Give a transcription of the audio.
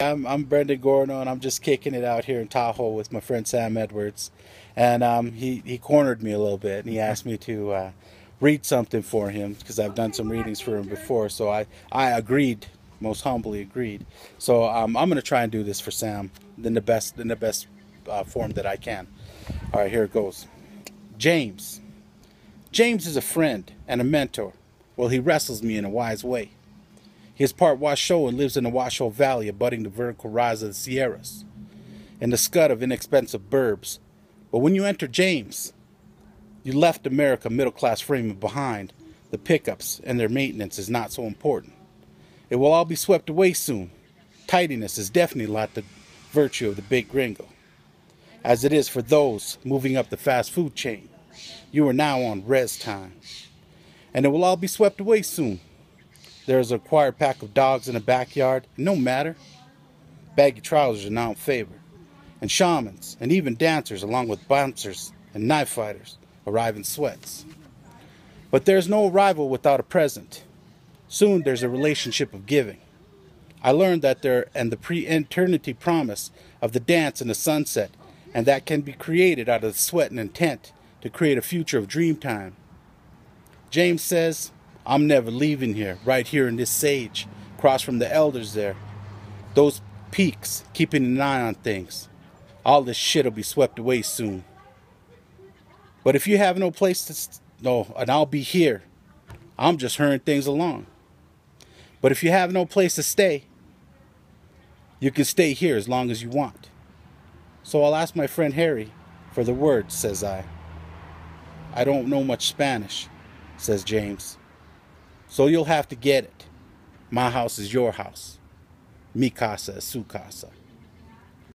I'm Brendan Gordon. I'm just kicking it out here in Tahoe with my friend Sam Edwards, and he cornered me a little bit, and he asked me to read something for him because I've done some readings for him before. So I agreed, most humbly agreed. So I'm gonna try and do this for Sam in the best form that I can. All right, here it goes. James. James is a friend and a mentor. Well, he wrestles me in a wise way. He is part Washoe and lives in the Washoe Valley abutting the vertical rise of the Sierras, in the scud of inexpensive burbs. But when you enter James, you left America middle-class framing behind. The pickups and their maintenance is not so important. It will all be swept away soon. Tidiness is definitely not the virtue of the big gringo, as it is for those moving up the fast food chain. You are now on res time. And it will all be swept away soon. There is a required pack of dogs in the backyard, and no matter. Baggy trousers are now in favor. And shamans, and even dancers, along with bouncers and knife fighters, arrive in sweats. But there's no arrival without a present. Soon there's a relationship of giving. I learned that there and the pre-eternity promise of the dance in the sunset, and that can be created out of the sweat and intent to create a future of dream time. James says, I'm never leaving here, right here in this sage, across from the elders there. Those peaks, keeping an eye on things. All this shit'll be swept away soon. But if you have no place to no, and I'll be here. I'm just hurrying things along. But if you have no place to stay, you can stay here as long as you want. So I'll ask my friend Harry for the words, says I. I don't know much Spanish, says James. So you'll have to get it. My house is your house. Mi casa es su casa.